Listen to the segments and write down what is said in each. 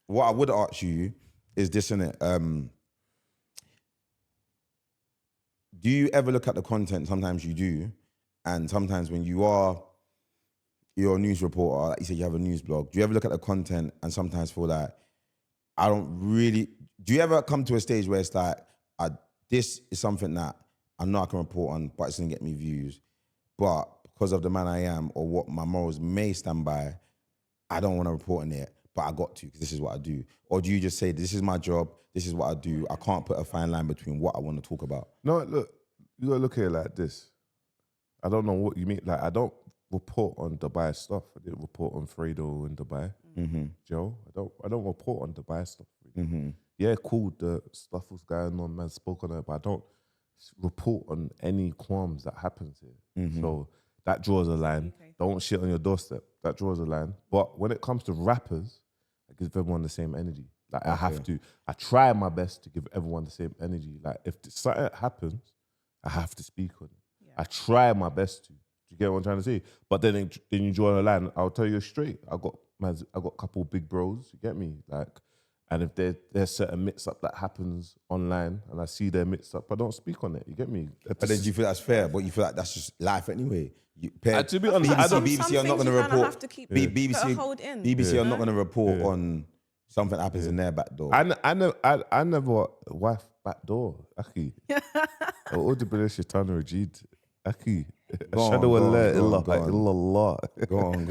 what I would ask you is this, innit? Do you ever look at the content? Sometimes you do, and sometimes when you're a news reporter, like you said, you have a news blog. Do you ever look at the content and sometimes feel like I don't really? Do you ever come to a stage where it's like, this is something that I know I can report on, but it's gonna get me views, but because of the man I am or what my morals may stand by, I don't want to report on it, but I got to because this is what I do? Or do you just say, this is my job, this is what I do, I can't put a fine line between what I want to talk about? No, look, you gotta look at it like this. I don't know what you mean. Like, I don't report on Dubai stuff. I didn't report on Fredo in Dubai. Joe, I don't report on Dubai stuff. Yeah, cool, the stuff was going on, man spoke on it, but I don't report on any qualms that happens here. So that draws a line. Don't shit on your doorstep. That draws a line. But when it comes to rappers, I give everyone the same energy. Like, I try my best to give everyone the same energy. Like, if something happens, I have to speak on it. I try my best to. Do you get what I'm trying to say? But then you draw a line. I'll tell you straight. I got a couple of big bros. You get me? Like, and if there's certain mix-up that happens online and I see their mix-up, I don't speak on it. You get me? But then do you feel that's fair? But you feel like that's just life anyway? To be honest, BBC are not going to report. Have to keep BBC are not going to report on something happens in their back door. I never wife back door. Aki. Audible shaitan rajid. Aki. Shadow alert. Illallah. Go on.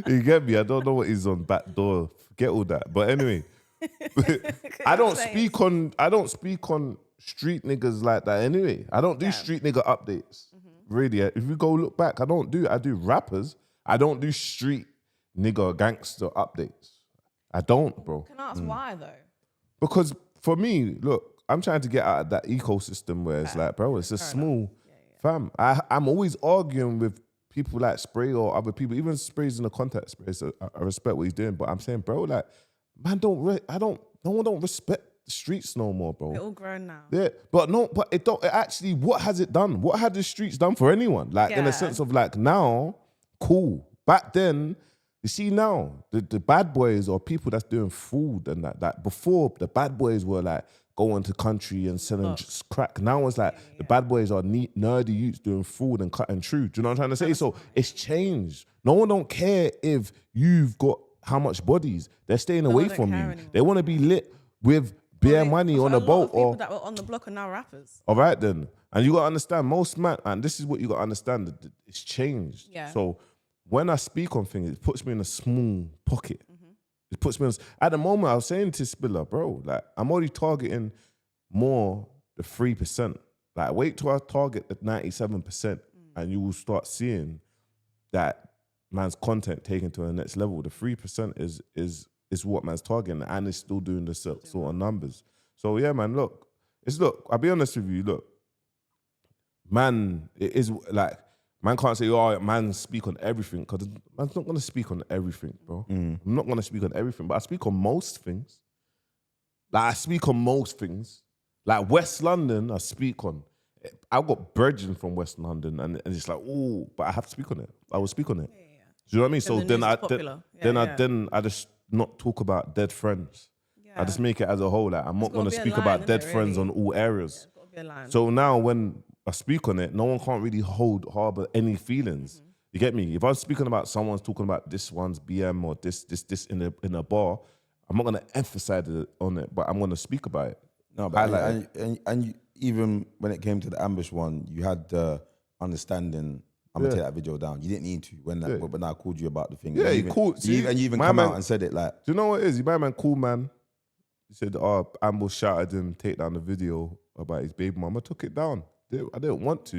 You get me? I don't know what is on back door. Forget all that. But anyway, I don't speak on street niggas like that anyway. I don't do street nigga updates. Really, if you go look back, I do rappers. I don't do street nigga gangster updates. I don't, bro. Can I ask why though? Because for me, look, I'm trying to get out of that ecosystem where it's like, bro, it's a small fam. I'm always arguing with people like Spray or other people, even Spray's in the contact Spray, so I respect what he's doing, but I'm saying, bro, like, man, no one don't respect the streets no more, bro. They're all grown now. Yeah, but it don't, it actually, what has it done? What had the streets done for anyone? Like, in a sense of like, now, cool. Back then, you see now, the bad boys or people that's doing food and that before, the bad boys were like, going to country and selling crack. Now it's like the bad boys are nerdy youths doing food and cutting true. Do you know what I'm trying to say? So it's changed. No one don't care if you've got how much bodies. They're staying away from you. Anymore. They want to be lit with bare money on a boat. Or people that were on the block are now rappers. All right then. And you got to understand, most man, and this is what you got to understand, that it's changed. Yeah. So when I speak on things, it puts me in a small pocket. It puts me on, at the moment, I was saying to Spiller, bro, like, I'm already targeting more the 3%. Like, wait till I target the 97% and you will start seeing that man's content taken to the next level. The 3% is what man's targeting and it's still doing the sort of numbers. So, yeah, man, look, I'll be honest with you, look, man, it is like, man can't say, oh, man, speak on everything, because man's not going to speak on everything, bro. I'm not going to speak on everything, but I speak on most things. Like West London, I speak on. I've got brethren from West London, and it's like, oh, but I have to speak on it. I will speak on it. Yeah. Do you know what I mean? So then I just not talk about dead friends. I just make it as a whole. Like, I'm not going to speak about dead friends on all areas. It's got to be a line. So now when I speak on it, no one can't really harbor any feelings. You get me? If I'm speaking about someone's talking about this one's BM or this in a bar, I'm not gonna emphasize it on it, but I'm gonna speak about it. No, but and you, even when it came to the ambush one, you had the understanding. I'm gonna take that video down. You didn't need to when I called you about the thing. Yeah, he called. You even come out and said it like. Do you know what it is? My man, cool man. He said, "Oh, ambush shouted him take down the video about his baby mama." Took it down. I didn't want to.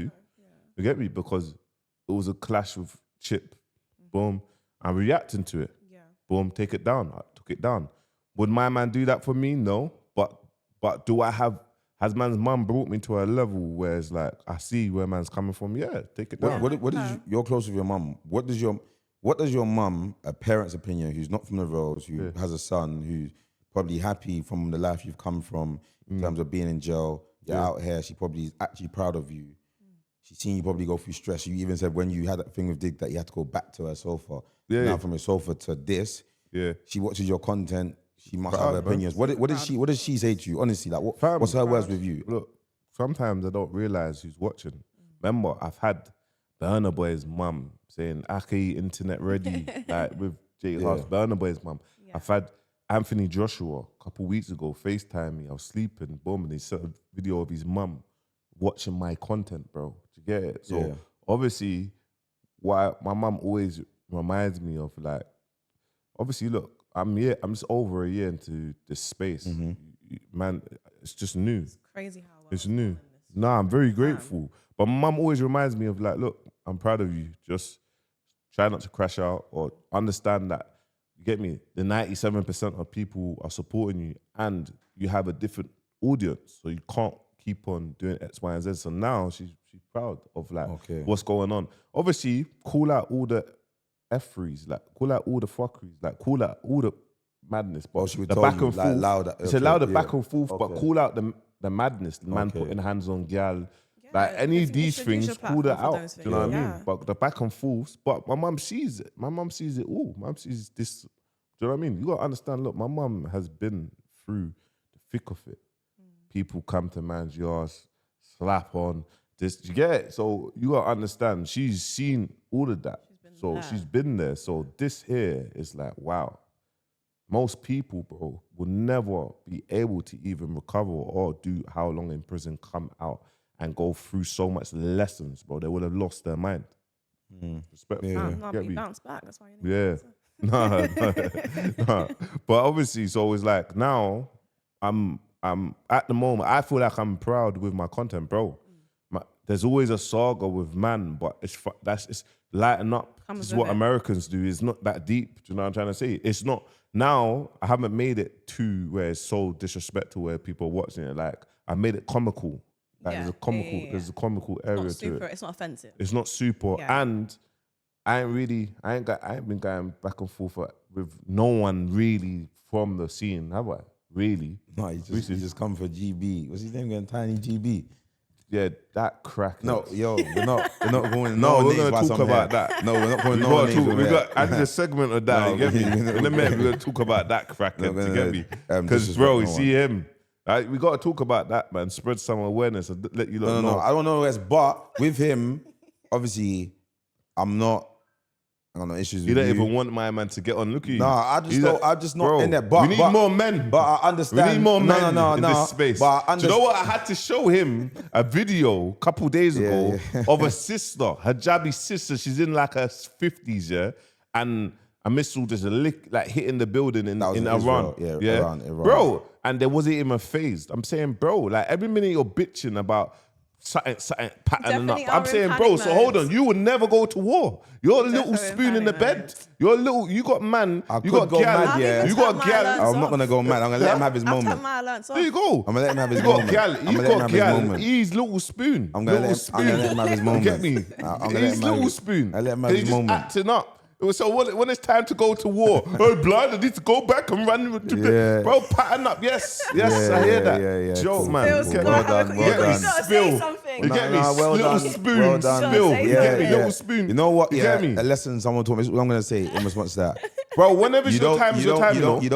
You get me? Because it was a clash with Chip. Boom. I'm reacting to it. Yeah. Boom. Take it down. I took it down. Would my man do that for me? No. But do I have? Has man's mum brought me to a level where it's like I see where man's coming from? Yeah. Take it down. What is you're close with your mum? What does your mum, a parent's opinion, who's not from the roads, who has a son, who's probably happy from the life you've come from in terms of being in jail? You're out here. She probably is actually proud of you. She's seen you probably go through stress. You even said when you had that thing with Dig that you had to go back to her sofa. Now from your sofa to this, Yeah. She watches your content. She must Proud, have her bro. opinions. What does she say to you? Honestly, like Fam, what's her words with you? Look, sometimes I don't realize who's watching. Remember, I've had Burna Boy's mum saying, Aki, internet ready, like with Jake House, Burna Boy's mum. Yeah. I've had Anthony Joshua a couple weeks ago FaceTime me. I was sleeping, boom, and he sent a video of his mum watching my content, bro. Do you get it? So obviously, why my mum always reminds me of like, obviously, look, I'm just over a year into this space. Man, it's just new. It's crazy how well It's you're new. doing this. Nah, I'm very grateful. But my mum always reminds me of like, look, I'm proud of you. Just try not to crash out or understand that, you get me, the 97% of people are supporting you and you have a different audience. So you can't keep on doing X, Y, and Z. So now she's proud of like what's going on. Obviously, call out all the F3s, like call out all the fuckeries, like call out all the madness. But she would the tell back you, and like, forth, louder. it's allowed the back and forth, but Okay. call out the madness, the man putting hands on gal. Like any of these things, call that out. Do you know what I mean? But the back and forths, but my mum sees it. My mum sees it all. Mum sees this. Do you know what I mean? You got to understand, look, my mum has been through the thick of it. People come to man's yards, slap on this. You get it? So you got to understand, she's seen all of that. She's been there. So this here is like, wow. Most people, bro, will never be able to even recover or do how long in prison, come out and go through so much lessons, bro. They would have lost their mind. Respect. No, but you bounce back. That's why you need Yeah. Nah. But obviously, so it's like now I'm at the moment, I feel like I'm proud with my content, bro. There's always a saga with man, but it's lighten up. This is what Americans do. It's not that deep. Do you know what I'm trying to say? It's not. Now, I haven't made it to where it's so disrespectful where people are watching it. Like, I made it comical. Like, there's a comical area to it. It's not offensive. It's not super. And I ain't been going back and forth with no one really from the scene, have I? Really? No, he just come for GB. What's his name again? Tiny GB. Yeah, that crack. No, yo, we're not going. No, we're going to talk about that. No, we're not going. No names. I did a segment of that. You get me? In a minute, we're gonna talk about that crackhead. You get me? Because bro, you see him. We got to talk about that, man. Spread some awareness and let you know. No. I don't know who but with him, obviously, I got no issues with you. You don't even want my man to get on. Look at you. Nah, I'm just not in there. But we need more men. But I understand. We need more men in this space. But Do you know what? I had to show him a video a couple days ago of a sister, hijabi sister. She's in like her 50s, yeah? And a missile just like hitting the building in Iran. Iran. Bro, and there wasn't even phased. I'm saying, bro, like every minute you're bitching about something patterning up. I'm saying, bro, so hold on. You would never go to war. You're a little spoon in the bed. You got man. You got gal. You got gal. I'm not gonna go mad. I'm gonna let him have his moment. There you go. I'm gonna let him have his moment. You got gal. He's little spoon. I'm gonna let him have his moment. You get me? He's little spoon. I let him have his moment. He's just acting up. So when it's time to go to war, oh blood, I need to go back and run. Bro, pattern up. Yes, I hear that. Yeah. Joke, man. Well done. You gotta say something. You get me? Well Little done. spoon, Well done. spill. Yeah, You get me? Little spoon. You know what? You Yeah, get me? a lesson someone taught me. This is what I'm gonna say in response to that. Bro, whenever it's your time, it's your time. You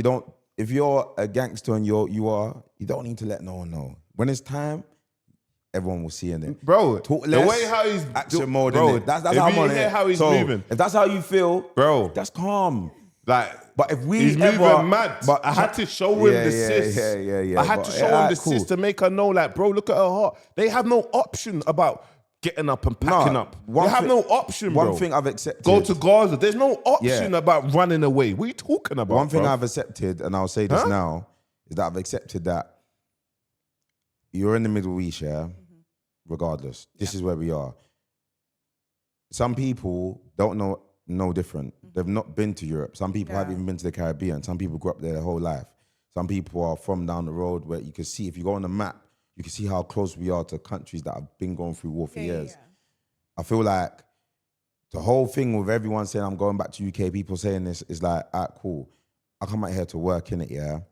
don't. If you're a gangster and you don't need to let no one know. When it's time, everyone will see in it. Bro, talk the less, way how he's action mode. Bro, That's if how I'm you on hear it. how he's So, moving, if that's how you feel, bro, that's calm. Like, but if he's moving mad. But I had to show him the sis. Yeah. I had to show him the sis to make her know, like, bro, look at her heart. They have no option about getting up and packing up. They have no option, bro. One thing I've accepted. Go to Gaza. There's no option about running away. What are you talking about? One thing I've accepted, and I'll say this now, is that I've accepted that you're in the Middle East, regardless. This is where we are. Some people don't know no different. They've not been to Europe. Some people haven't even been to the Caribbean. Some people grew up there their whole life. Some people are from down the road where you can see, if you go on the map, you can see how close we are to countries that have been going through war for years. I feel like the whole thing with everyone saying I'm going back to UK, people saying this is like, cool. I come out here to work in it,